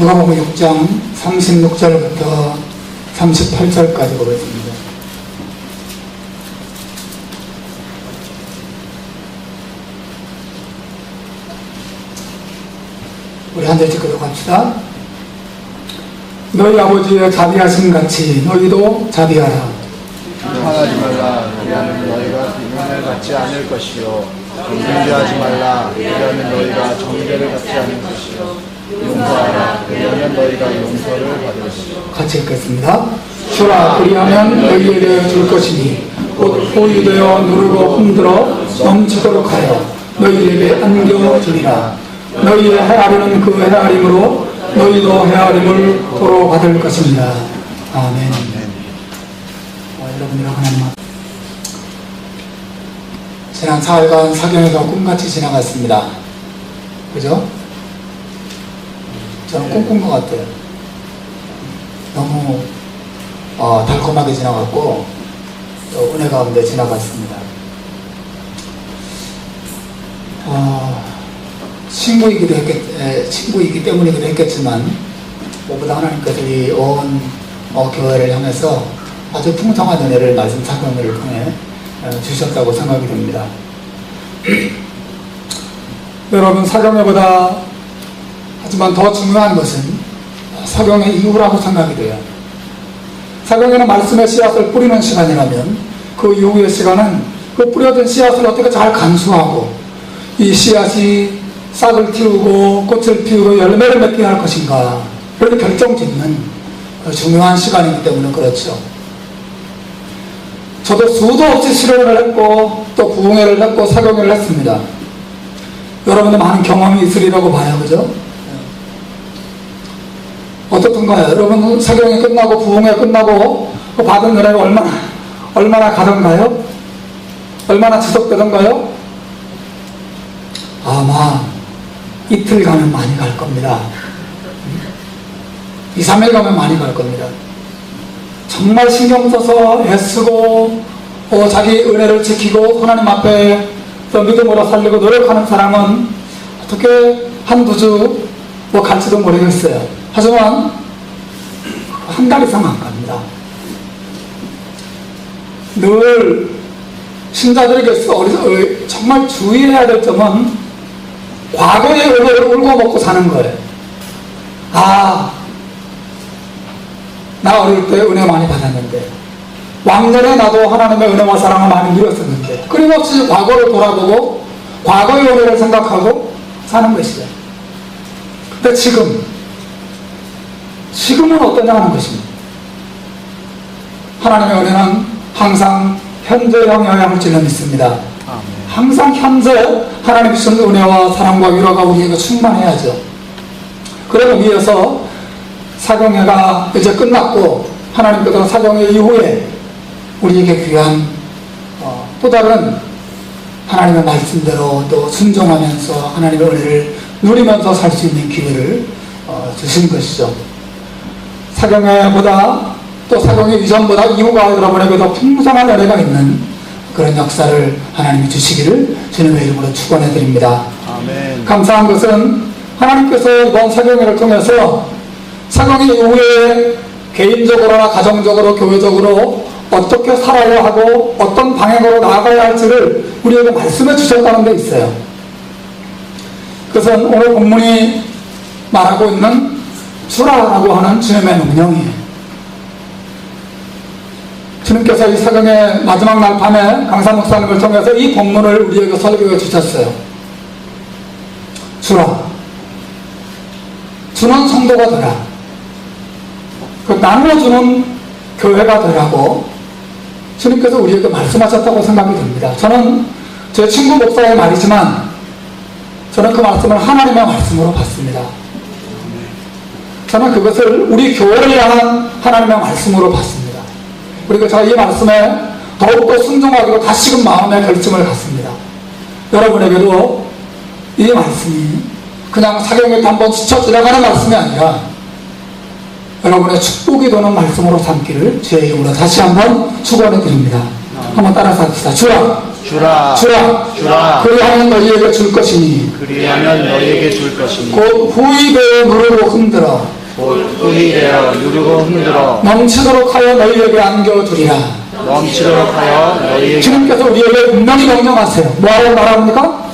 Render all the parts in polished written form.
누가복음 6장 36절부터 38절까지 보겠습니다. 우리 한 절씩 교독합시다. 너희 아버지의 자비하심 같이 너희도 자비하라. 비판하지 말라. 그리하면 너희가 비난을 받지 않을 것이요. 경쟁하지 말라. 그리하면 너희가 정죄를 받지 않을 것이요. 용서하라. 그리하면 너희가 용서를 받을 것이요. 같이 읽겠습니다. 주라. 그리하면 너희에게 줄 것이니 곧 보유되어 누르고 흔들어 넘치도록 하여 너희에게 안겨주리라. 너희의 헤아리는 그 헤아림으로 너희도 헤아림을 도로 받을 것입니다. 아멘. 여러분이랑 하나님 앞 지난 4일간 사경에서 꿈같이 지나갔습니다. 그죠? 저는 꿈꾼 것 같아요. 너무 달콤하게 지나갔고 또 은혜 가운데 지나갔습니다. 친구이기 때문이기도 했겠지만 무엇보다 하나님께서 이 온 교회를 향해서 아주 풍성한 은혜를 말씀 사경을 통해 주셨다고 생각이 됩니다. 여러분, 사경회보다 하지만 더 중요한 것은 사경회 이후라고 생각이 돼요. 사경회는 말씀의 씨앗을 뿌리는 시간이라면 그 이후의 시간은 그 뿌려진 씨앗을 어떻게 잘 간수하고 이 씨앗이 싹을 틔우고 꽃을 피우고 열매를 맺게 할 것인가, 그런 결정짓는 중요한 시간이기 때문에 그렇죠. 저도 수도 없이 수련을 했고 또 부흥회를 했고 사경회를 했습니다. 여러분도 많은 경험이 있으리라고 봐요. 그죠? 어떻던가요? 여러분 사경회 끝나고 부흥회 끝나고 받은 은혜가 얼마나 가던가요? 얼마나 지속되던가요? 아마 이틀 가면 많이 갈 겁니다. 2, 3일 가면 많이 갈 겁니다. 정말 신경 써서 애쓰고 자기 은혜를 지키고 하나님 앞에 믿음으로 살려고 노력하는 사람은 어떻게 한두 주 갈지도 모르겠어요. 하지만 한 달 이상 안 갑니다. 늘 신자들에게 정말 주의해야 될 점은 과거의 은혜를 울고 먹고 사는 거예요. 나 어릴 때 은혜 많이 받았는데, 왕년에 나도 하나님의 은혜와 사랑을 많이 누렸었는데, 끊임없이 과거를 돌아보고 과거의 은혜를 생각하고 사는 것이죠. 근데 지금은 어떠냐 하는 것입니다. 하나님의 은혜는 항상 현재형이어야 할 줄로 믿습니다. 항상 현재 하나님의 주신 은혜와 사랑과 위로가 우리에게 충만해야죠. 그러기 위해서 사경회가 이제 끝났고 하나님께서 사경회 이후에 우리에게 귀한 또 다른 하나님의 말씀대로 또 순종하면서 하나님의 은혜를 누리면서 살 수 있는 기회를 주신 것이죠. 사경회보다 또 사경회 이전보다 이후가 여러분에게 더 풍성한 은혜가 있는 그런 역사를 하나님이 주시기를 주님의 이름으로 축원해 드립니다. 아멘. 감사한 것은 하나님께서 이번 사경회를 통해서 사경회 이후에 개인적으로나 가정적으로 교회적으로 어떻게 살아야 하고 어떤 방향으로 나아가야 할지를 우리에게 말씀해 주셨다는 데 있어요. 그것은 오늘 본문이 말하고 있는 주라라고 하는 주님의 명령이에요. 주님께서 이 사경회 마지막 날 밤에 강사 목사님을 통해서 이 본문을 우리에게 설교해 주셨어요. 주라. 주는 성도가 되라. 그 나누어주는 교회가 되라고 주님께서 우리에게 말씀하셨다고 생각이 듭니다. 저는 제 친구 목사의 말이지만 저는 그 말씀을 하나님의 말씀으로 봤습니다. 저는 그것을 우리 교회를 향한 하나님의 말씀으로 봤습니다. 그리고 제가 이 말씀에 더욱더 순종하기로 다시금 마음의 결심을 갖습니다. 여러분에게도 이 말씀이 그냥 사경회 한번 스쳐 지나가는 말씀이 아니라 여러분의 축복이 되는 말씀으로 삼기를 주의 이름으로 다시 한번 축원해 드립니다. 한번 따라서 합시다. 주라. 주라. 그리하면 너희에게 줄 것이니 그리하면 너희에게 줄 것이니 곧 후히 되어 누르고 흔들어 곧 꿀이 되어 누르고 흔들어 넘치도록 하여 너희에게 안겨주리라. 넘치도록 하여 너희에게. 주님께서 우리에게 분명히 명령하세요. 뭐라고 말합니까?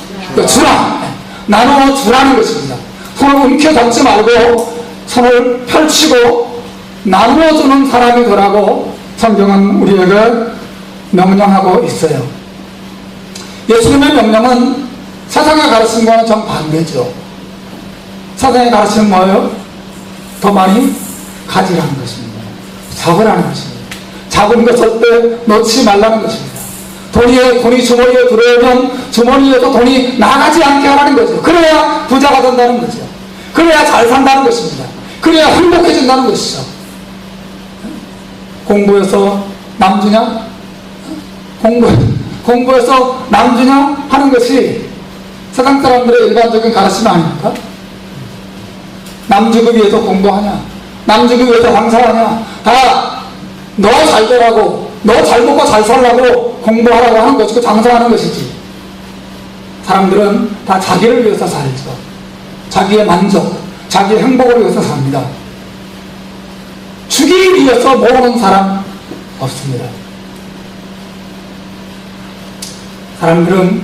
주라. 나누어 주라는 것입니다. 손을 움켜잡지 말고 손을 펼치고 나누어 주는 사람이 되라고 성경은 우리에게 명령하고 있어요. 예수님의 명령은 세상의 가르침과는 정반대죠. 세상의 가르침은 뭐예요? 더 많이 가지라는 것입니다. 적으라는 것입니다. 작은 것 절대 넣지 말라는 것입니다. 돈이 주머니에 들어오면 주머니에서 돈이 나가지 않게 하라는 거죠. 그래야 부자가 된다는 거죠. 그래야 잘 산다는 것입니다. 그래야 행복해진다는 것이죠. 공부해서 남주냐? 공부해서 남주냐? 하는 것이 세상 사람들의 일반적인 가르침 아닙니까? 남주기 위해서 공부하냐? 남주기 위해서 장사하냐? 다 너 잘 되라고, 너 잘 먹고 잘 살라고 공부하라고 하는 것이고 장사하는 것이지. 사람들은 다 자기를 위해서 살죠. 자기의 만족, 자기의 행복을 위해서 삽니다. 주기 위해서 모으는 사람 없습니다. 사람들은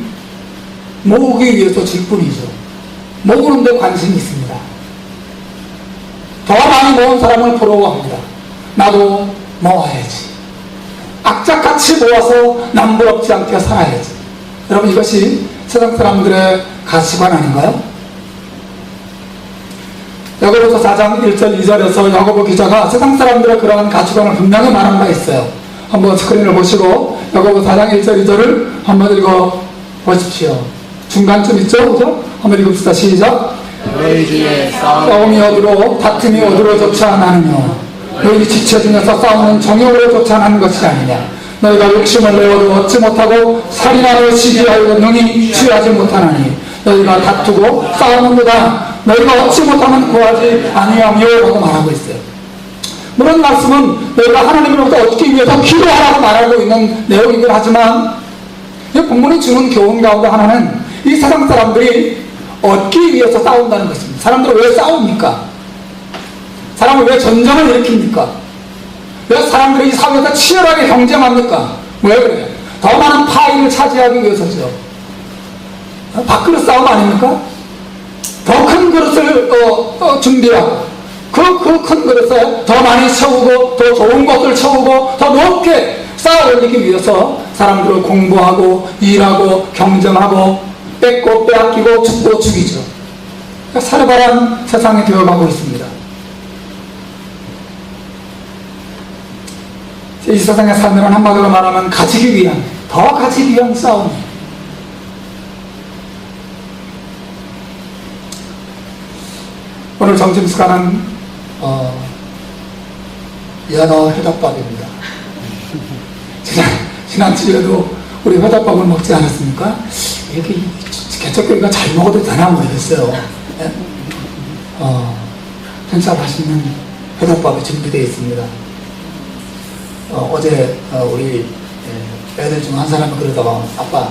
모으기 위해서 줄 뿐이죠. 모으는 데 관심이 있습니다. 더 많이 모은 사람을 부러워합니다. 나도 모아야지. 악착같이 모아서 남부럽지 않게 살아야지. 여러분, 이것이 세상 사람들의 가치관 아닌가요? 야고보서 4장 1절 2절에서 야고보 기자가 세상 사람들의 그러한 가치관을 분명히 말한 바 있어요. 한번 스크린을 보시고 야고보 4장 1절 2절을 한번 읽어 보십시오. 중간쯤 있죠? 그죠? 한번 읽읍시다. 시작. 너희 중에 싸움이 어디로 다툼이 어디로 좋지 않느냐. 너희 지체 중에서 싸우는 정욕으로 좋지 않은 것이 아니냐. 너희가 욕심을 내어도 얻지 못하고 살인하여 시기하여 능히 취하지 못하나니 너희가 다투고 싸우는도다. 너희가 얻지 못하면 구하지 아니하며 라고 말하고 있어요. 물론 말씀은 너희가 하나님으로부터 얻기 위해서 기도하라고 말하고 있는 내용이긴 하지만 이 본문이 주는 교훈 가운데 하나는 이 세상 사람들이 얻기 위해서 싸운다는 것입니다. 사람들은 왜 싸웁니까? 사람을 왜 전쟁을 일으킵니까? 왜 사람들이 이 사회에서 치열하게 경쟁합니까? 왜 그래요? 더 많은 파이를 차지하기 위해서죠. 밥그릇 싸움 아닙니까? 더 큰 그릇을 준비하고 그 큰 그릇에 더 많이 채우고 더 좋은 것들 채우고 더 높게 쌓아 올리기 위해서 사람들을 공부하고 일하고 경쟁하고 뺏고 빼앗기고 죽고 죽이죠. 살벌한 세상이 되어가고 있습니다. 이 세상의 삶이란 한마디로 말하면 가지기 위한, 더 가지기 위한 싸움이에요. 오늘 점심 시간은 연어 회덮밥입니다. 지난주에도 우리 회덮밥을 먹지 않았습니까? 이렇게 개척교회가 잘 먹어도 되나 모르겠어요. 진짜 맛있는 회덮밥이 준비되어 있습니다. 어제 우리 애들 중 한 사람이 그러다가 아빠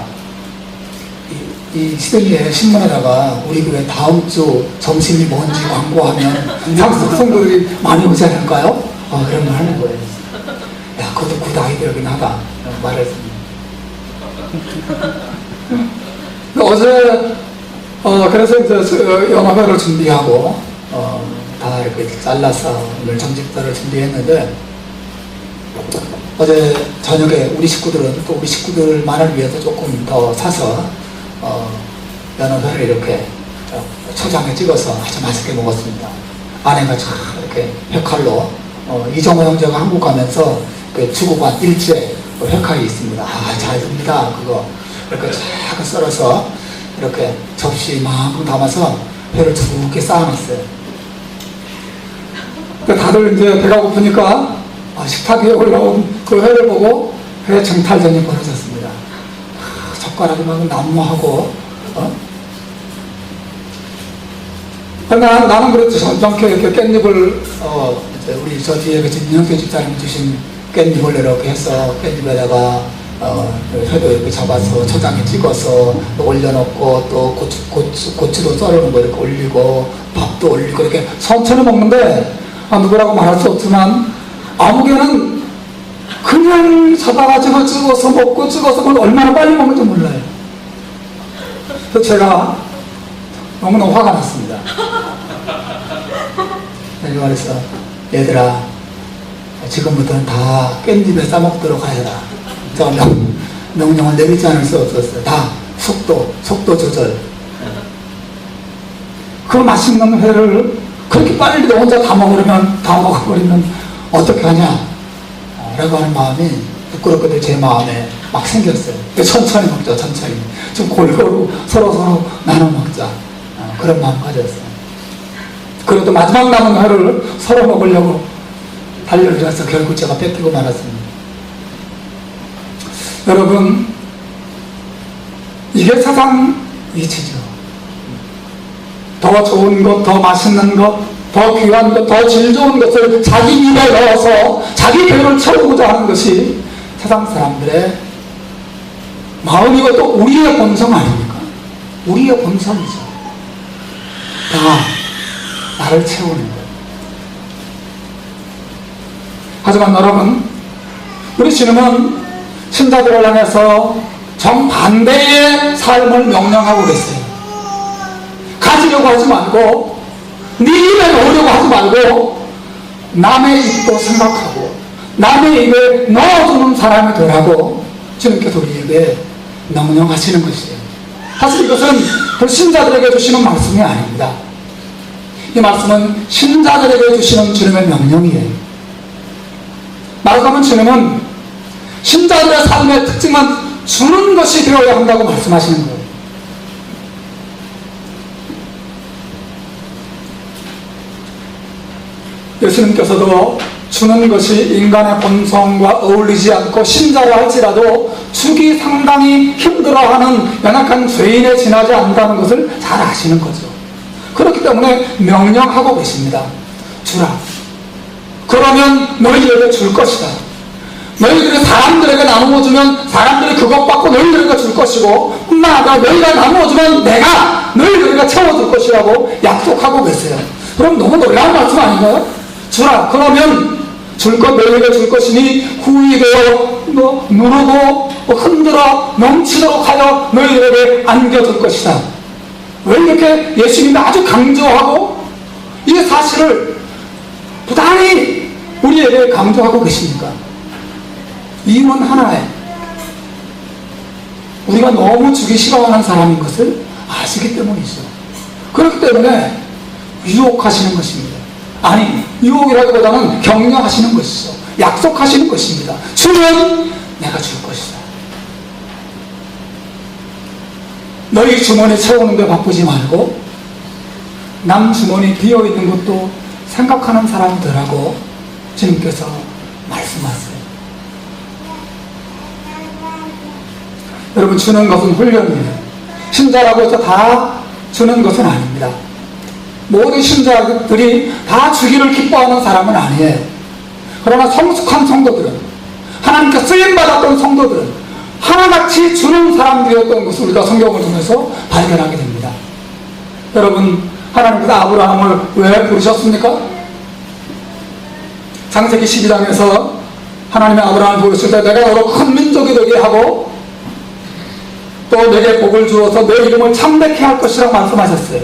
이 시드니에 신문에다가 우리 교회 다음 주 점심이 뭔지 광고하면 한국 성도들이 많이 오지 않을까요? 그런 말 하는 거예요. 야, 그것도 굿 아이디어긴 하다 말했습니다. 어제 그래서 이제 영화배를 준비하고 다 이렇게 잘라서 오늘 점집사를 준비했는데 어제 저녁에 우리 식구들은 또 우리 식구들만을 위해서 조금 더 사서 연어회를 이렇게 초장에 찍어서 아주 맛있게 먹었습니다. 아내가 참 이렇게 회칼로 이정호 형제가 한국 가면서 그 주고간 일제 회칼이 있습니다. 잘 됩니다. 그거 이렇게 쫙 썰어서 이렇게 접시만큼 담아서 회를 두껍게 쌓아놨어요. 다들 이제 배가 고프니까 식탁 위에 올라온 그 회를 보고 회 정탈전이 벌어졌습니다. 젓가락이 막 난무하고 나는 그래도 점잖게 이렇게 깻잎을 이제 우리 저 뒤에 그 민영표 집사님 주신 깻잎을 이렇게 해서 깻잎에다가 회도 이렇게 잡아서 초장에 찍어서 또 올려놓고 또 고추도 썰어놓은 거 이렇게 올리고 밥도 올리고 이렇게 천천히 먹는데 누구라고 말할 수 없지만 아무개는 그냥 잡아가지고 찍어서 먹고 찍어서 먹고 얼마나 빨리 먹는지 몰라요. 그래서 제가 너무너무 화가 났습니다. 그래서 말했어, 얘들아 지금부터는 다 깻잎에 싸먹도록 하여라. 저 명령을 내리지 않을 수 없었어요. 다 속도 조절. 그 맛있는 회를 그렇게 빨리 혼자 다 먹어버리면 어떻게 하냐 라고 하는 마음이 부끄럽게도 제 마음에 막 생겼어요. 천천히 먹자, 천천히. 좀 골고루 서로 나눠 먹자. 그런 마음 가졌어요. 그래도 마지막 남은 회를 서로 먹으려고 달려들어서 결국 제가 뺏기고 말았습니다. 여러분, 이게 세상 이치죠. 더 좋은 것, 더 맛있는 것, 더 귀한 것, 더 질 좋은 것을 자기 입에 넣어서 자기 배를 채우고자 하는 것이 세상 사람들의 마음이고 또 우리의 본성 아닙니까? 우리의 본성이죠. 다 나를 채우는 것. 하지만 여러분, 우리 주님은 신자들을 향해서 정반대의 삶을 명령하고 계세요. 가지려고 하지 말고 네 입에 넣으려고 하지 말고 남의 입도 생각하고 남의 입에 넣어주는 사람이 되라고 주님께서 우리에게 명령하시는 것이에요. 사실 이것은 불신자들에게 주시는 말씀이 아닙니다. 이 말씀은 신자들에게 주시는 주님의 명령이에요. 말하자면 주님은 신자들의 삶의 특징만 주는 것이 되어야 한다고 말씀하시는 거예요. 예수님께서도 주는 것이 인간의 본성과 어울리지 않고 신자라 할지라도 주기 상당히 힘들어하는 연약한 죄인에 지나지 않는다는 것을 잘 아시는 거죠. 그렇기 때문에 명령하고 계십니다. 주라. 그러면 너희에게 줄 것이다. 너희들이 사람들에게 나누어 주면 사람들이 그것 받고 너희들에게 줄 것이고, 뿐만 아니라 너희가 나누어 주면 내가 너희들에게 채워줄 것이라고 약속하고 계세요. 그럼 너무 놀라운 말씀 아닌가요? 주라. 그러면 줄 것 너희에게 줄 것이니 후히 되어 누르고 흔들어 넘치도록 하여 너희들에게 안겨줄 것이다. 왜 이렇게 예수님이 아주 강조하고 이 사실을 부단히 우리에게 강조하고 계십니까? 이유는 하나에 우리가 너무 주기 싫어하는 사람인 것을 아시기 때문이죠. 그렇기 때문에 유혹하시는 것입니다. 아니, 유혹이라기보다는 격려하시는 것이죠. 약속하시는 것입니다. 주면 내가 줄 것이다. 너희 주머니 채우는 데 바쁘지 말고 남 주머니 비어있는 것도 생각하는 사람이 되라고 주님께서 말씀하세요. 여러분, 주는 것은 훈련이에요. 신자라고 해서 다 주는 것은 아닙니다. 모든 신자들이 다 주기를 기뻐하는 사람은 아니에요. 그러나 성숙한 성도들은, 하나님께 쓰임받았던 성도들은 하나같이 주는 사람들이었던 것을 우리가 성경을 통해서 발견하게 됩니다. 여러분, 하나님께서 아브라함을 왜 부르셨습니까? 창세기 12장에서 하나님이 아브라함을 부르실 때 내가 너로 큰 민족이 되게 하고 또 내게 복을 주어서 내 이름을 창대케 할 것이라고 말씀하셨어요.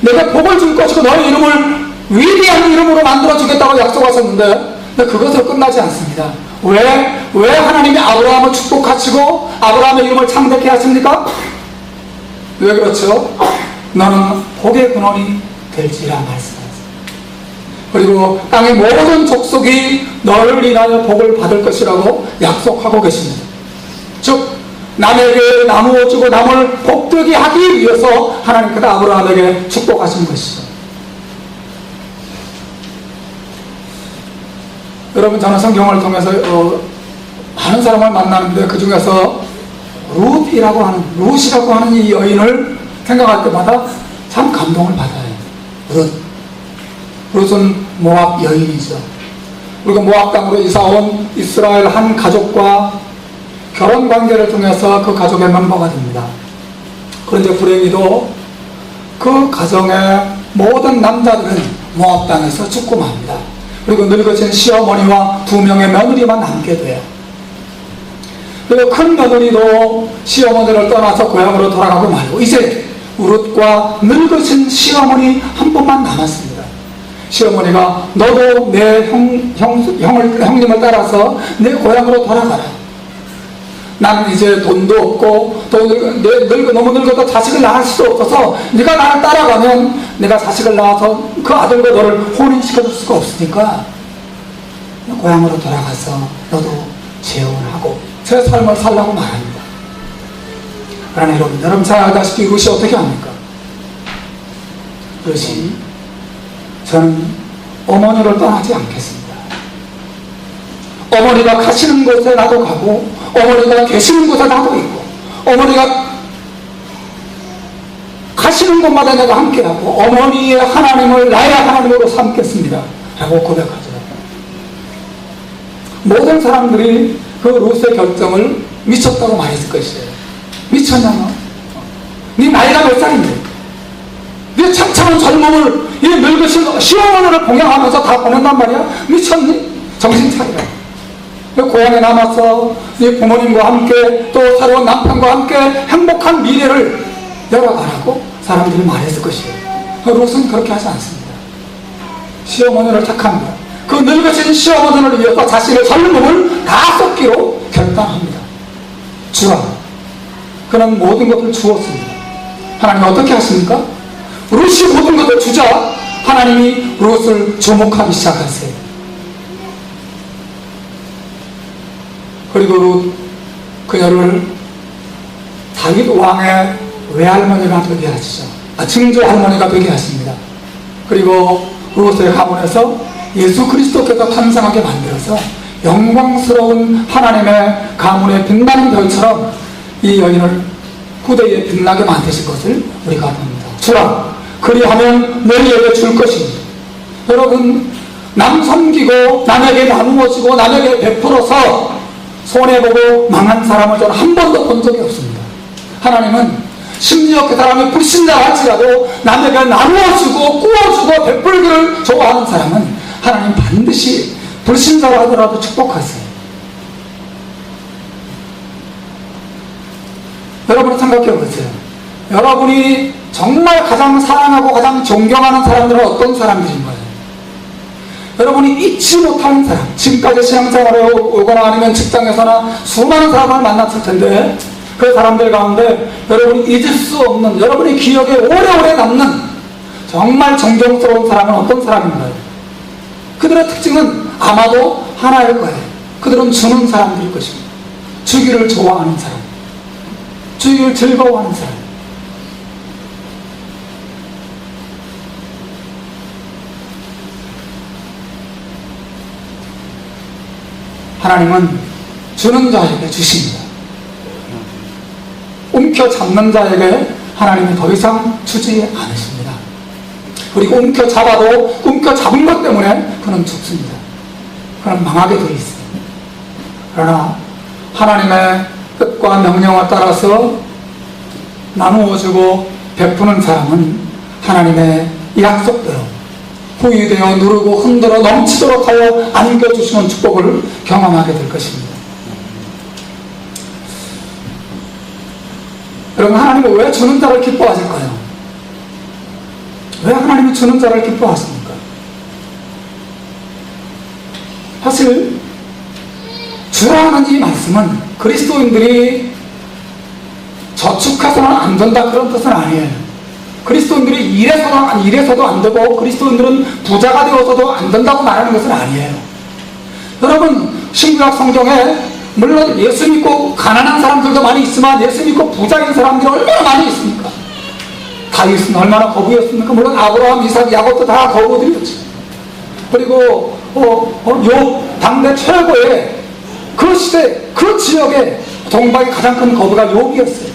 내가 복을 줄 것이고 너의 이름을 위대한 이름으로 만들어 주겠다고 약속하셨는데, 그것으로 끝나지 않습니다. 왜 하나님이 아브라함을 축복하시고 아브라함의 이름을 창대케 하십니까? 왜 그렇죠? 너는 복의 근원이 될지라 말씀하셨어요. 그리고 땅의 모든 족속이 너를 인하여 복을 받을 것이라고 약속하고 계십니다. 즉 남에게 나누어 주고 남을 복되게 하기 위해서 하나님께서 아브라함에게 축복하신 것이죠. 여러분, 저는 성경을 통해서 많은 사람을 만나는데 그 중에서 룻이라고 하는 이 여인을 생각할 때마다 참 감동을 받아요. 룻은 모압 여인이죠. 그리고 모압 땅으로 이사 온 이스라엘 한 가족과 결혼 관계를 통해서 그 가족의 멤버가 됩니다. 그런데 불행히도 그 가정의 모든 남자들은 모압 땅에서 죽고 맙니다. 그리고 늙어진 시어머니와 2명의 며느리만 남게 돼요. 그리고 큰 며느리도 시어머니를 떠나서 고향으로 돌아가고 말고 이제 룻과 늙으신 시어머니 한 분만 남았습니다. 시어머니가 너도 내 형님을 따라서 내 고향으로 돌아가라. 나는 이제 돈도 없고 또 너무 늙어서 자식을 낳을 수도 없어서 네가 나를 따라가면 내가 자식을 낳아서 그 아들과 너를 혼인시켜줄 수가 없으니까 고향으로 돌아가서 너도 재혼하고 새 삶을 살라고 말합니다. 그러나 여러분 잘 알다시피 룻이 어떻게 합니까? 룻이 저는 어머니를 떠나지 않겠습니다. 어머니가 가시는 곳에 나도 가고 어머니가 계시는 곳에 나도 있고 어머니가 가시는 곳마다 내가 함께하고 어머니의 하나님을 나의 하나님으로 삼겠습니다 라고 고백하죠. 모든 사람들이 그 룻의 결정을 미쳤다고 말했을 것이에요. 미쳤냐 너? 네 나이가 몇 살인데 네 창창한 젊음을 이 늙으신 시어머니를 봉양하면서 다 보낸단 말이야? 미쳤니? 정신 차리라. 고향에 남아서 네 부모님과 함께 또 새로운 남편과 함께 행복한 미래를 열어가라고 사람들이 말했을 것이에요. 룻은 그렇게 하지 않습니다. 시어머니를 택합니다. 그 늙으신 시어머니를 위해서 자신의 젊음을 다 쏟기로 결단합니다. 주라. 그는 모든 것을 주었습니다. 하나님 어떻게 하십니까? 룻이 모든 것을 주자 하나님이 룻을 주목하기 시작하세요. 그리고 룻 그녀를 다윗 왕의 외할머니가 되게 하시죠. 증조 할머니가 되게 하십니다. 그리고 룻의 가문에서 예수 그리스도께서 탄생하게 만들어서 영광스러운 하나님의 가문의 빛나는 별처럼 이 여인을 후대에 빛나게 만드실 것을 우리가 봅니다. 주라 그리하면 너희에게 줄 것입니다. 여러분 남 섬기고 남에게 나누어주고 남에게 베풀어서 손해보고 망한 사람을 저는 한 번도 본 적이 없습니다. 하나님은 심지어 그 사람이 불신자라 할지라도 남에게 나누어주고 꾸어주고 베풀기를 좋아하는 사람은 하나님 반드시 불신자라 하더라도 축복하세요. 여러분 생각해 보세요. 여러분이 정말 가장 사랑하고 가장 존경하는 사람들은 어떤 사람들인 거예요? 여러분이 잊지 못하는 사람, 지금까지 신앙생활에 오거나 아니면 직장에서나 수많은 사람을 만났을 텐데 그 사람들 가운데 여러분이 잊을 수 없는, 여러분의 기억에 오래오래 남는 정말 존경스러운 사람은 어떤 사람인가요? 그들의 특징은 아마도 하나일 거예요. 그들은 주는 사람들일 것입니다. 주기를 좋아하는 사람, 주기를 즐거워하는 사람. 하나님은 주는 자에게 주십니다. 움켜잡는 자에게 하나님이 더 이상 주지 않으십니다. 그리고 움켜잡아도 움켜잡은 것 때문에 그는 죽습니다. 그는 망하게 되어 있습니다. 그러나 하나님의 뜻과 명령에 따라서 나누어주고 베푸는 사람은 하나님의 약속대로 후유되어 누르고 흔들어 넘치도록 하여 안겨주시는 축복을 경험하게 될 것입니다. 여러분, 하나님은 왜 주는 자를 기뻐하실까요? 왜 하나님이 주는 자를 기뻐하십니까? 사실 주라는 이 말씀은 그리스도인들이 저축해서는 안 된다 그런 뜻은 아니에요. 그리스도인들이 일해서도 안 되고 그리스도인들은 부자가 되어서도 안 된다고 말하는 것은 아니에요. 여러분, 신구약 성경에 물론 예수 믿고 가난한 사람들도 많이 있지만 예수 믿고 부자인 사람들이 얼마나 많이 있습니까? 다윗은 얼마나 거부였습니까? 물론 아브라함, 이삭, 야곱도 다 거부들이었죠. 그리고 욥, 당대 최고의 그 시대, 그 지역의 동방의 가장 큰 거부가 욥이었어요.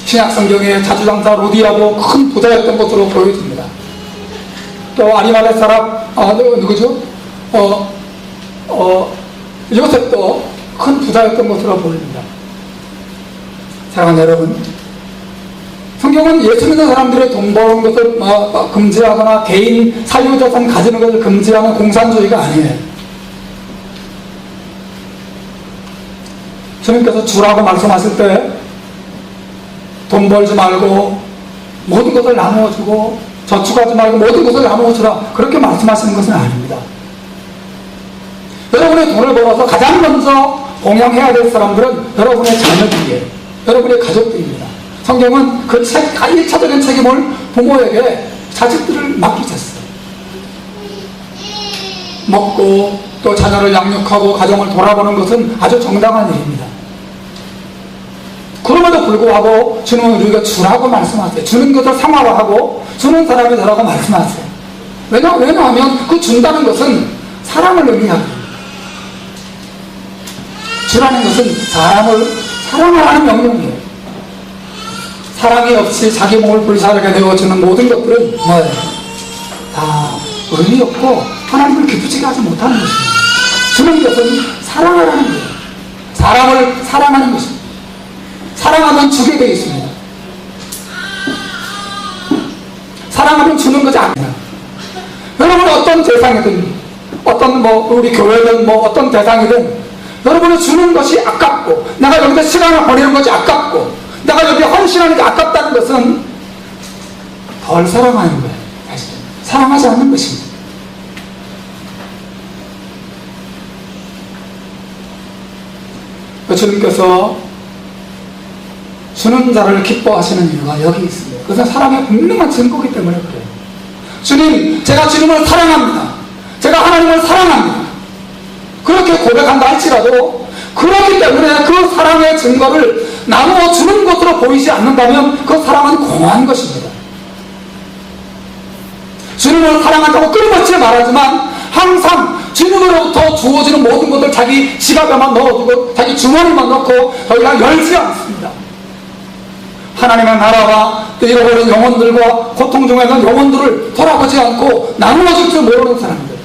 신약 성경에 자주장사 루디아도 큰 부자였던 것으로 보여집니다. 또 아리마대 사람 누구죠? 요셉도 큰 부자였던 것으로 보입니다. 사랑하는 여러분, 성경은 예수 믿는 사람들의 돈 버는 것을 금지하거나 개인 사유재산 가지는 것을 금지하는 공산주의가 아니에요. 주님께서 주라고 말씀하실 때 돈 벌지 말고 모든 것을 나누어 주고 저축하지 말고 모든 것을 나누어 주라, 그렇게 말씀하시는 것은 아닙니다. 여러분의 돈을 벌어서 가장 먼저 봉양해야 될 사람들은 여러분의 자녀들이에요. 여러분의 가족들입니다. 성경은 그 1차적인 책임을 부모에게 자식들을 맡기셨어요. 먹고 또 자녀를 양육하고 가정을 돌아보는 것은 아주 정당한 일입니다. 그럼에도 불구하고 주님은 우리가 주라고 말씀하세요. 주는 것을 상하화하고 주는 사람이 되라고 말씀하세요. 왜냐하면 그 준다는 것은 사랑을 의미합니다. 주라는 것은 사람을 사랑하라는 명령이에요. 사랑이 없이 자기 몸을 불사르게 되어주는 모든 것들은 뭐예요? 다 의미 없고 하나님을 기쁘시게 하지 못하는 것입니다. 주는 것은 사랑하라는 거예요. 사람을 사랑하는 것입니다. 사랑하면 주게 되어 있습니다. 사랑하면 주는 것이 아니라, 여러분 어떤 대상이든 어떤 우리 교회든 어떤 대상이든 여러분이 주는 것이 아깝고 내가 여기서 시간을 보내는 것이 아깝고 내가 여기 헌신하는 게 아깝다는 것은 덜 사랑하는 거예요. 사실 사랑하지 않는 것입니다. 주님께서 주는 자를 기뻐하시는 이유가 여기 있습니다. 그것은 사랑의 분명한 증거이기 때문에 그래요. 주님, 제가 주님을 사랑합니다. 제가 하나님을 사랑합니다. 그렇게 고백한다 할지라도 그렇기 때문에 그 사랑의 증거를 나누어 주는 것으로 보이지 않는다면 그 사랑은 공허한 것입니다. 주님을 사랑한다고 끊임없이 말하지만 항상 주님으로부터 주어지는 모든 것을 자기 지갑에만 넣어두고 자기 주머니만 넣고 더 이상 열지 않습니다. 하나님의 나라와 또 잃어버린 영혼들과 고통 중에 있는 영혼들을 돌아보지 않고 나누어줄 줄 모르는 사람들,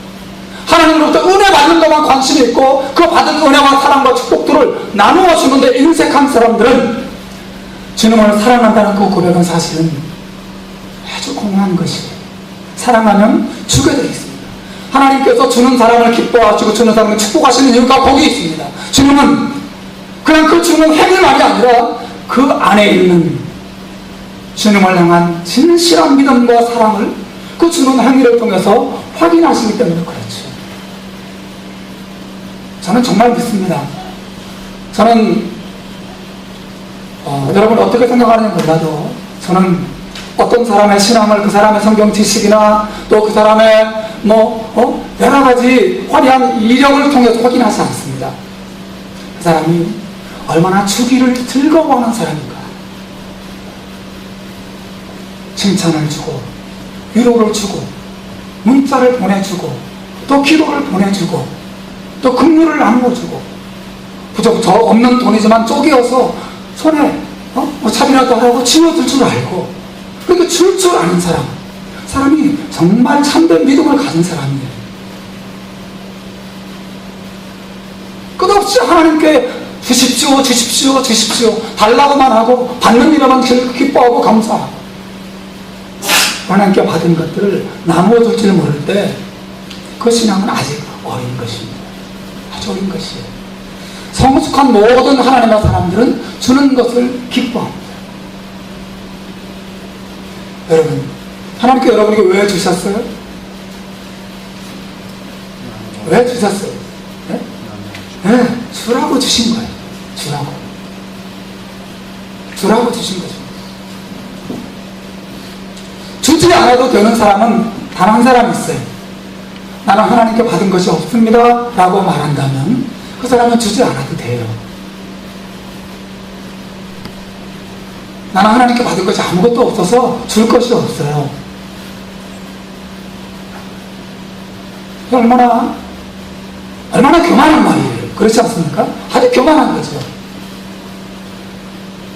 하나님으로부터 은혜 받는 것만 관심이 있고 그 받은 은혜와 사랑과 축복들을 나누어 주는데 인색한 사람들은 주님을 사랑한다는 그 고백은 사실은 아주 공허한 것이에요. 사랑하면 주게 되어 있습니다. 하나님께서 주는 사람을 기뻐하시고 주는 사람을 축복하시는 이유가 거기 있습니다. 주님은 그냥 그 주는 행위만이 아니라 그 안에 있는 주님을 향한 진실한 믿음과 사랑을 그 주는 행위를 통해서 확인하시기 때문에 그렇죠. 저는 정말 믿습니다. 저는 여러분 어떻게 생각하는지 몰라도 저는 어떤 사람의 신앙을 그 사람의 성경 지식이나 또 그 사람의 여러 가지 화려한 이력을 통해서 확인하지 않습니다. 그 사람이 얼마나 주기를 즐거워하는 사람인가. 칭찬을 주고 위로를 주고 문자를 보내주고 또 기도를 보내주고 또 긍휼을 나누어주고 부족저 없는 돈이지만 쪼개어서 손에 차비라도 하고 지어줄 줄 알고 그렇게 줄 줄 아는 사람이 정말 참된 믿음을 가진 사람이에요. 끝없이 하나님께 주십시오 주십시오 주십시오 달라고만 하고 받는 일에만 기뻐하고 감사하고 하나님께 받은 것들을 나누어줄 줄 모를 때 그 신앙은 아직 어린 것입니다. 아주 어린 것이에요. 성숙한 모든 하나님의 사람들은 주는 것을 기뻐합니다. 여러분, 하나님께 여러분에게 왜 주셨어요? 왜 주셨어요? 네? 네, 주라고 주신 거예요. 주라고 주신 거죠. 주지 않아도 되는 사람은 단 한 사람 있어요. 나는 하나님께 받은 것이 없습니다 라고 말한다면 그 사람은 주지 않아도 돼요. 나는 하나님께 받은 것이 아무것도 없어서 줄 것이 없어요. 얼마나 교만한 말이에요. 그렇지 않습니까? 아주 교만한 거죠.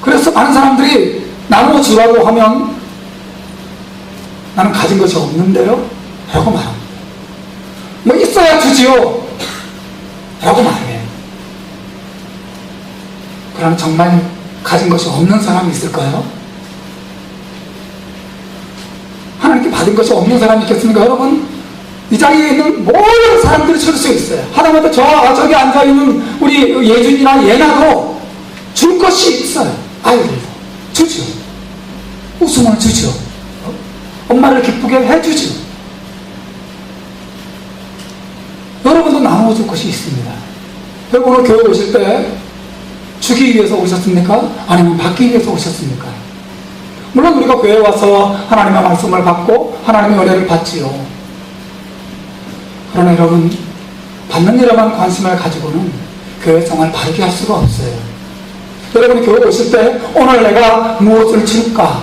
그래서 많은 사람들이 나누어 주라고 하면 나는 가진 것이 없는데요? 라고 말합니다. 있어야 주지요? 라고 말해요. 그러면 정말 가진 것이 없는 사람이 있을까요? 하나님께 받은 것이 없는 사람이 있겠습니까? 여러분, 이 자리에 있는 모든 사람들이 줄 수 있어요. 하다못해 저기 앉아있는 우리 예준이나 예나도 줄 것이 있어요. 아이들도 주죠. 웃음을 주죠. 엄마를 기쁘게 해주죠. 여러분도 나눠줄 것이 있습니다. 여러분 오늘 교회 오실 때 주기 위해서 오셨습니까? 아니면 받기 위해서 오셨습니까? 물론 우리가 교회에 와서 하나님의 말씀을 받고 하나님의 은혜를 받지요. 그러나 여러분, 받는 일에만 관심을 가지고는 교회 생활 바르게 할 수가 없어요. 여러분이 교회 오실 때 오늘 내가 무엇을 줄까?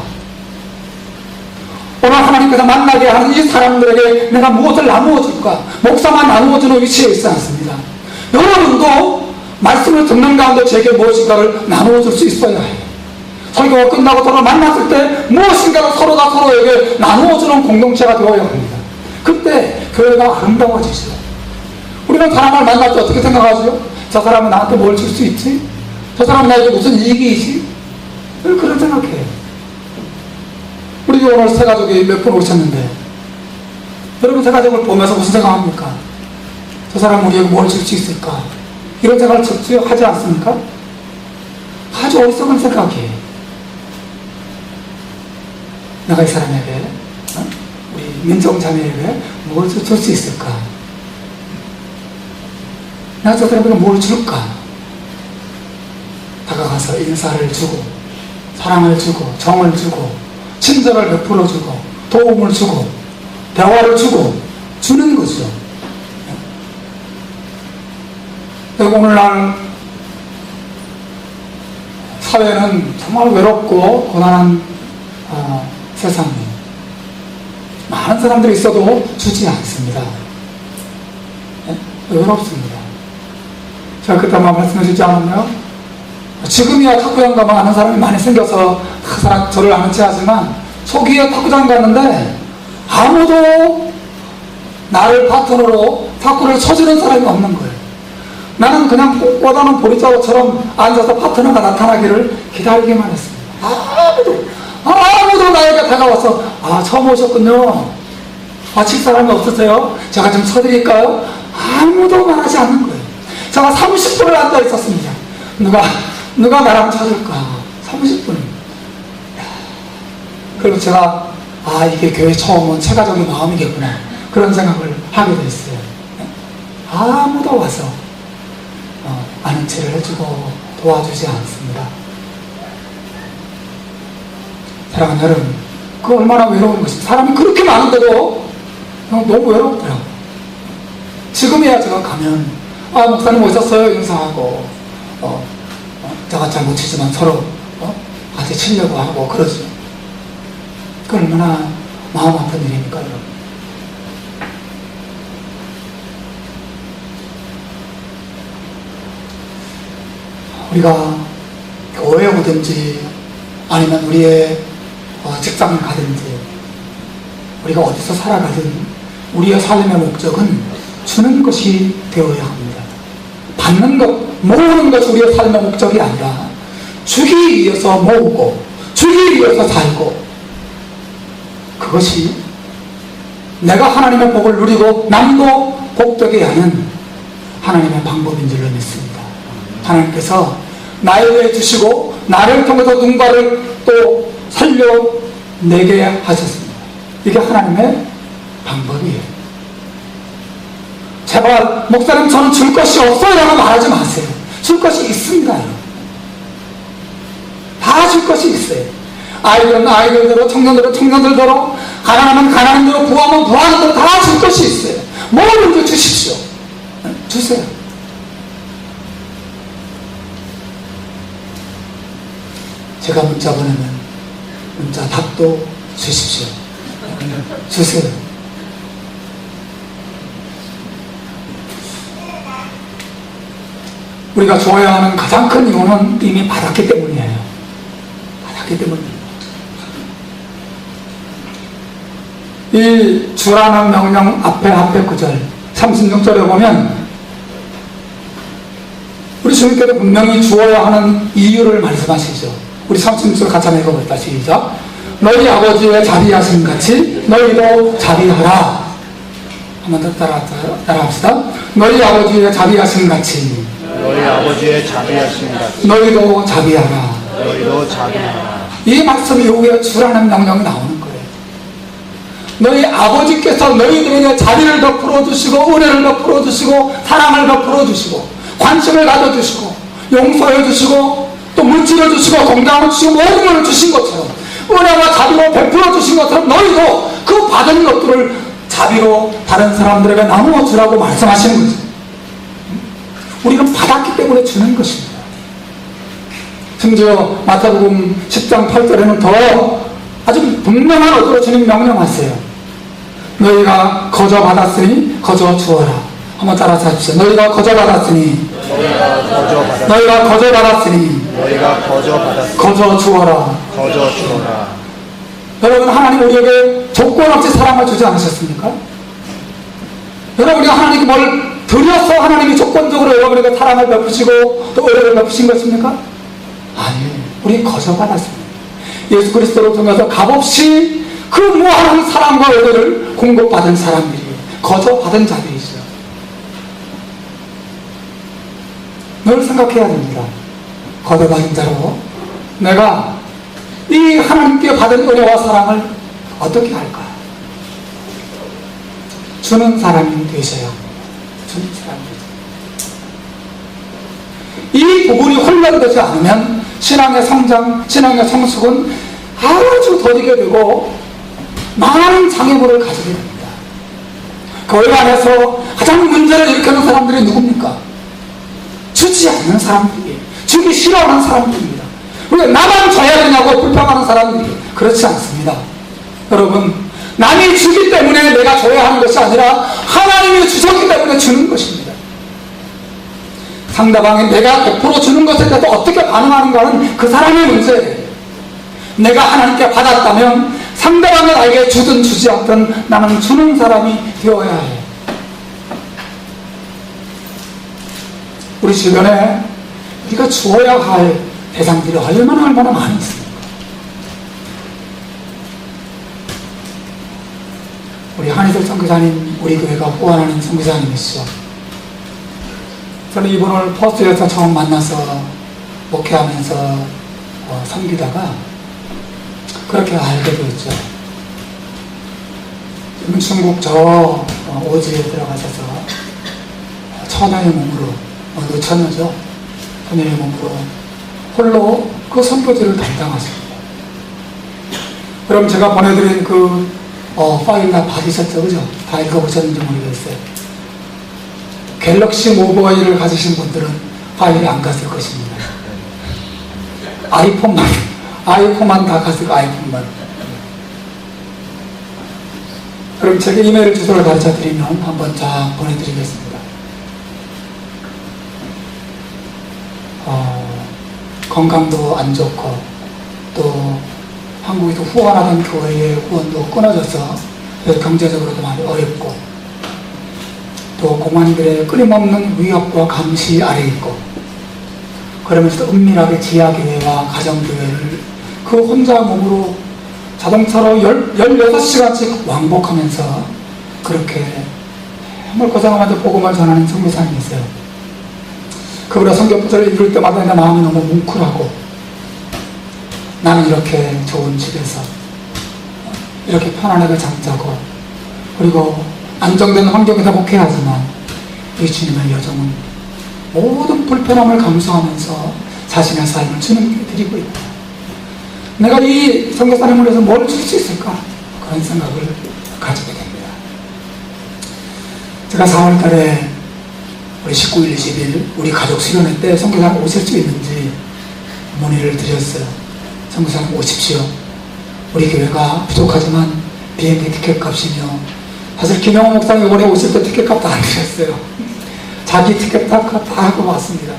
오늘 하나님께서 만나게 하는 이 사람들에게 내가 무엇을 나누어 줄까? 목사만 나누어 주는 위치에 있지 않습니다. 여러분도 말씀을 듣는 가운데 제게 무엇인가를 나누어 줄 수 있어야 해요. 설교가 끝나고 서로 만났을 때 무엇인가를 서로가 서로에게 나누어 주는 공동체가 되어야 합니다. 그때 교회가 아름다워지죠. 우리는 사람을 만날 때 어떻게 생각하죠? 저 사람은 나한테 뭘 줄 수 있지? 저 사람은 나에게 무슨 이익이 있지? 그런 생각해요. 우리 오늘 새 가족이 몇 분 오셨는데 여러분 새 가족을 보면서 무슨 생각합니까? 저 사람은 우리에게 뭘 줄 수 있을까? 이런 생각을 하지 않습니까? 아주 어리석은 생각이에요. 내가 이 사람에게, 우리 민정자매에게 뭘 줄 수 있을까? 내가 저 사람에게 뭘 줄까? 다가가서 인사를 주고 사랑을 주고 정을 주고 친절을 베풀어 주고 도움을 주고 대화를 주고 주는 거죠. 오늘날 사회는 정말 외롭고 고단한 세상이에요. 많은 사람들이 있어도 주지 않습니다. 외롭습니다. 제가 그때 아마 말씀해 주지 않았나요? 지금이야 탁구장 가면 아는 사람이 많이 생겨서 저를 아는 체 하지만 초기에 탁구장 갔는데 아무도 나를 파트너로 탁구를 쳐주는 사람이 없는 거예요. 나는 그냥 꽃보다는 보리자루처럼 앉아서 파트너가 나타나기를 기다리기만 했습니다. 아무도 나에게 다가와서 처음 오셨군요. 칠 사람이 없으세요? 제가 좀 쳐드릴까요? 아무도 말하지 않는 거예요. 제가 30분을 앉아 있었습니다. 누가 나랑 쳐줄까? 30분. 그리고 제가 이게 교회 처음 온 체가적인 마음이겠구나, 그런 생각을 하게 됐어요. 아무도 와서 아는 체를 해주고 도와주지 않습니다. 사랑하는 여러분, 그 얼마나 외로운 것입니다. 사람이 그렇게 많은데도 너무 외롭더라고요. 지금이야 제가 가면 목사님 오셨어요 인사하고 제가 잘 못 치지만 서로 같이 치려고 하고 그러죠. 그 얼마나 마음 아픈 일입니까 여러분. 우리가 교회에 오든지 아니면 우리의 직장을 가든지 우리가 어디서 살아가든 우리의 삶의 목적은 주는 것이 되어야 합니다. 받는 것, 모으는 것이 우리의 삶의 목적이 아니라 주기 위해서 모으고 주기 위해서 살고, 그것이 내가 하나님의 복을 누리고 남도 복되게 하는 하나님의 방법인 줄로 믿습니다. 하나님께서 나에게 주시고 나를 통해서 누군가를 또 살려내게 하셨습니다. 이게 하나님의 방법이에요. 제발 목사님 저는 줄 것이 없어요 라고 말하지 마세요. 줄 것이 있습니다. 다 줄 것이 있어요. 아이들은 아이들대로, 청년들은 청년들대로, 가난하면 가난한 대로, 부하면 부하는 대로 다 줄 것이 있어요. 뭐든지 주십시오. 주세요. 제가 문자 보내면 문자 답도 주십시오. 주세요. 우리가 줘야 하는 가장 큰 이유는 이미 받았기 때문이에요. 받았기 때문입니다. 이 주라는 명령 앞에 구절 36절에 보면 우리 주님께서 분명히 주어야 하는 이유를 말씀하시죠. 우리 36절 같이 한번 읽어볼까? 시작. 너희 아버지의 자비하심 같이 너희도 자비하라. 한번 더 따라합시다. 너희 아버지의 자비하심 같이 너희 아버지의 자비하심 같이 너희도 자비하라. 너희도 자비하라. 이 말씀 이후에 주라는 명령이 나오는 거예요. 너희 아버지께서 너희들에게 자비를 베풀어 주시고 은혜를 베풀어 주시고 사랑을 베풀어 주시고 관심을 가져주시고 용서해 주시고 또 물질을 주시고 건강을 주시고 모든 것을 주신 것처럼 은혜와 자비로 베풀어 주신 것처럼 너희도 그 받은 것들을 자비로 다른 사람들에게 나누어 주라고 말씀하시는 거죠. 우리는 받았기 때문에 주는 것입니다. 심지어 마태복음 10장 8절에는 더 아주 분명한 어조로 주님 명령하세요. 너희가 거저 받았으니 거저 주어라. 한번 따라서 하십시오. 너희가 거저 받았으니 너희가 거저 받았으니 거저 주어라. 거저 주어라. 여러분, 하나님 우리에게 조건 없이 사랑을 주지 않으셨습니까? 여러분, 우리가 하나님께 뭘 드려서 하나님이 조건적으로 여러분에게 사랑을 베푸시고 또 은혜를 베푸신 것입니까? 아니에요. 우리 거저 받았습니다. 예수 그리스도를 통해서 값없이 그 무한한 사랑과 은혜를 공급받은 사람들이 거저 받은 자들이죠. 늘 생각해야 됩니다. 거저 받은 자로 내가 이 하나님께 받은 은혜와 사랑을 어떻게 할까? 주는 사람이 되셔야 합니다. 주는 사람이 되셔야. 이 부분이 훈련되지 않으면 신앙의 성장, 신앙의 성숙은 아주 더디게 되고 많은 장애물을 가지게 됩니다. 그 안에서 가장 문제를 일으키는 사람들이 누굽니까? 주지 않는 사람들이에요. 주기 싫어하는 사람들입니다. 왜 나만 줘야 되냐고 불평하는 사람들이 그렇지 않습니다. 여러분, 남이 주기 때문에 내가 줘야 하는 것이 아니라 하나님이 주셨기 때문에 주는 것입니다. 상대방이 내가 100% 주는 것에 대해서 어떻게 반응하는가는 그 사람의 문제예요. 내가 하나님께 받았다면 상대방이 나에게 주든 주지 않든 나는 주는 사람이 되어야 해요. 우리 주변에 우리가 주어야 할 대상들이 얼마나 많이 있습니까? 우리 한희석 선교사님, 우리 교회가 후원하는 선교사님이시죠. 저는 이분을 포스트에서 처음 만나서 목회하면서 섬기다가 그렇게 알게 되었죠. 지금 중국 저 오지에 들어가셔서 처녀의 몸으로, 노처녀죠. 처녀의 몸으로 홀로 그 선교지를 담당하십니다. 그럼 제가 보내드린 그 파일 다 받으셨죠? 그죠? 다 읽어보셨는지 모르겠어요. 갤럭시 모바일을 가지신 분들은 파일이 안 갔을 것입니다. 아이폰만 다 갔을 아이폰만. 그럼 제게 이메일 주소를 가르쳐 드리면 한번 쫙 보내드리겠습니다. 건강도 안 좋고 또 한국에서 후원하던 교회의 후원도 끊어져서 경제적으로도 많이 어렵고 또 공안들의 끊임없는 위협과 감시 아래 있고 그러면서 은밀하게 지하교회와 가정교회를 그 혼자 몸으로 자동차로 16시간씩 왕복하면서 그렇게 정말 고생하면서 복음을 전하는 선교사님이 있어요. 그분의 성경구절을 읽을 때마다 내 마음이 너무 뭉클하고 나는 이렇게 좋은 집에서 이렇게 편안하게 잠자고 그리고 안정된 환경에서 목회하지만 이 주님의 여정은 모든 불편함을 감수하면서 자신의 삶을 주님께 드리고 있다. 내가 이 선교사님을 위해서 뭘 줄 수 있을까? 그런 생각을 가지게 됩니다. 제가 4월달에 우리 19일, 20일 우리 가족 수련회 때 선교사님 오실 수 있는지 문의를 드렸어요. 선교사님 오십시오. 우리 교회가 부족하지만 비행기 티켓 값이며 사실 김영호 목사님 이번에 오실 때 티켓 값 다 안 드렸어요. 자기 티켓 다 하고 왔습니다.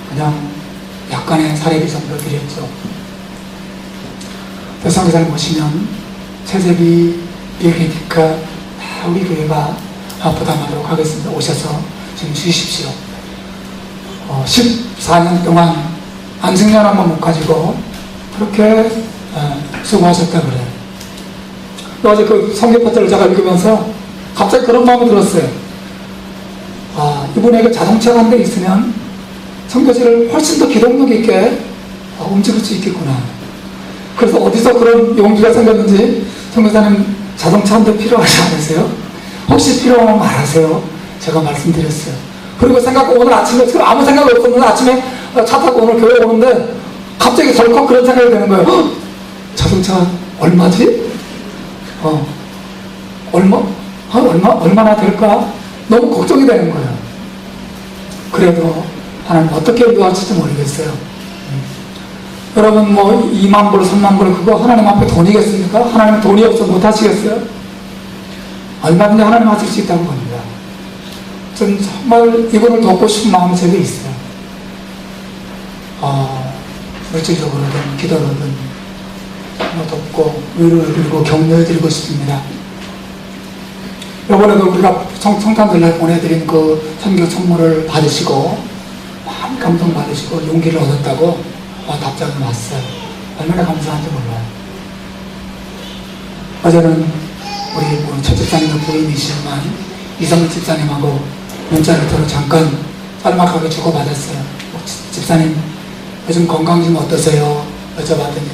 그냥 약간의 사례비 정도 드렸죠. 선교사님 오시면 세세비 비행기 티켓 다 우리 교회가 부담하도록 하겠습니다. 오셔서 좀 주십시오. 14년 동안 안식년 한번 못 가지고 그렇게 수고하셨다 그래요. 어제 그 성경파트를 제가 읽으면서 갑자기 그런 마음이 들었어요. 이분에게 자동차가 한 대 있으면 선교지를 훨씬 더 기동력 있게 움직일 수 있겠구나. 그래서 어디서 그런 용기가 생겼는지 선교사님 자동차 한 대 필요하지 않으세요? 혹시 필요하면 말하세요. 제가 말씀드렸어요. 그리고 오늘 아침에 아무 생각 없었는데 아침에 차 타고 오늘 교회 오는데 갑자기 덜컥 그런 생각이 드는 거예요. 자동차 얼마지? 얼마나 될까? 너무 걱정이 되는 거예요. 그래도 하나님 어떻게 인도할지도 모르겠어요. 여러분 2만 불, 3만 불 그거 하나님 앞에 돈이겠습니까? 하나님 돈이 없어 못 하시겠어요? 얼마든지 하나님 하실 수 있다는 겁니다. 전 정말 이분을 돕고 싶은 마음이 제게 있어요. 물질적으로든 기도로든 돕고 위로를 드리고 격려해 드리고 싶습니다. 이번에도 우리가 성탄절날 보내드린 그 선교 선물을 받으시고 많이 감동받으시고 용기를 얻었다고 답장이 왔어요. 얼마나 감사한지 몰라요. 어제는 우리 첫 집사님의 부인이시지만 이성민 집사님하고 문자를 서로 잠깐 짤막하게 주고받았어요. 집사님 요즘 건강 좀 어떠세요? 여쭤봤더니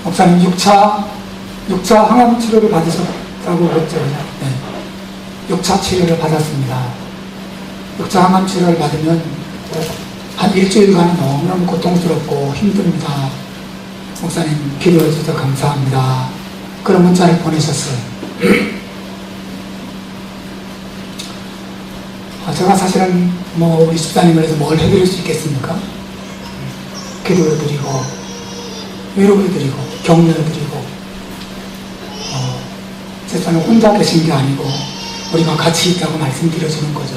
목사님 6차 항암 치료를 받으셨다고 그랬죠. 네. 6차 치료를 받았습니다. 6차 항암 치료를 받으면 한 일주일간 너무너무 고통스럽고 힘듭니다. 목사님 기도해 주셔서 감사합니다. 그런 문자를 보내셨어요. 제가 사실은 우리 집사님을 해서 뭘 해드릴 수 있겠습니까? 기도해드리고 위로해드리고 격려해드리고 세상에 혼자 계신 게 아니고 우리가 같이 있다고 말씀드려주는 거죠.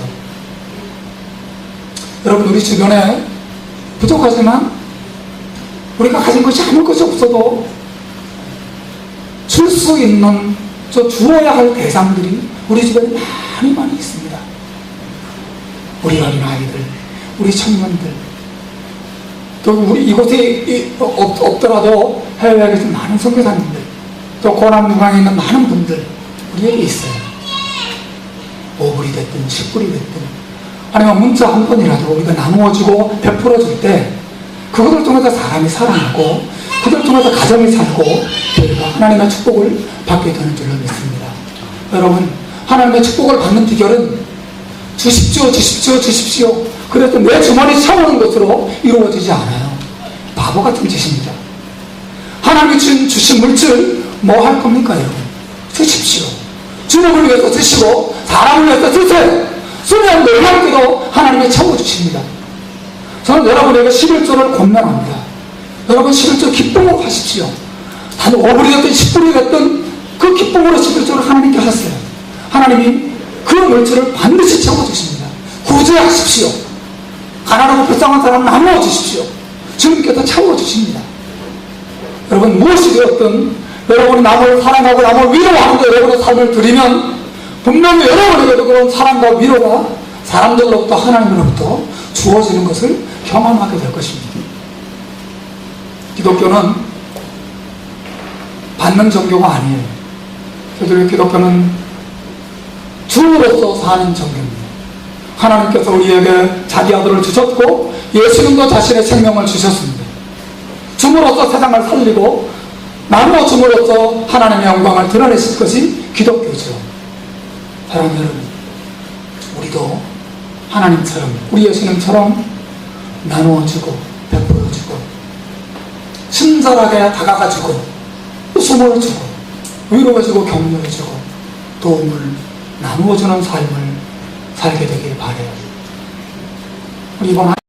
여러분 우리 주변에 부족하지만 우리가 가진 것이 아무 것이 없어도 줄 수 있는 주어야 할 대상들이 우리 주변에 많이 있습니다. 우리 어린아이들, 우리 청년들, 또 우리 이곳에 없더라도 해외에 계신 많은 선교사님들, 또 고난 무강에 있는 많은 분들 우리에게 있어요. 5불이 됐든 10불이 됐든 아니면 문자 한 번이라도 우리가 나누어주고 베풀어줄 때 그것을 통해서 사람이 살아나고 그것을 통해서 가정이 살고 교회가 하나님의 축복을 받게 되는 줄로 믿습니다. 여러분 하나님의 축복을 받는 비결은 주십시오. 그래서 내 주머니 채우는 것으로 이루어지지 않아요. 바보 같은 짓입니다. 하나님이 주신 물질 뭐 할 겁니까 여러분? 주십시오. 주님을 위해서 드시고 사람을 위해서 드세요. 쓰면 놀랍게도 하나님이 채워주십니다. 저는 여러분에게 11조를 권면합니다. 여러분 11조 기쁨으로 하십시오. 단 5불이 됐든 10불이 됐든 그 기쁨으로 11조를 하나님께 하셨어요. 하나님이 그 물질을 반드시 채워주십니다. 구제하십시오. 가난하고 불쌍한 사람 나누어 주십시오. 주님께서 채워주십니다. 여러분 무엇이 되었든 여러분이 남을 사랑하고 남을 위로하는 데 여러분의 삶을 드리면 분명히 여러분에게도 그런 사랑과 위로가 사람들로부터 하나님으로부터 주어지는 것을 경험하게 될 것입니다. 기독교는 받는 종교가 아니에요. 저희들의 기독교는 주로서 사는 종교입니다. 하나님께서 우리에게 자기 아들을 주셨고 예수님도 자신의 생명을 주셨습니다. 줌으로써 세상을 살리고 나누어 줌으로써 하나님의 영광을 드러내실 것이 기독교죠. 사랑하는 여러분, 우리도 하나님처럼 우리 예수님처럼 나누어주고 베풀어주고 친절하게 다가가주고 웃음을 주고 위로해주고 격려해주고 도움을 나누어주는 삶을 살게 되길 바라요. 우리 이번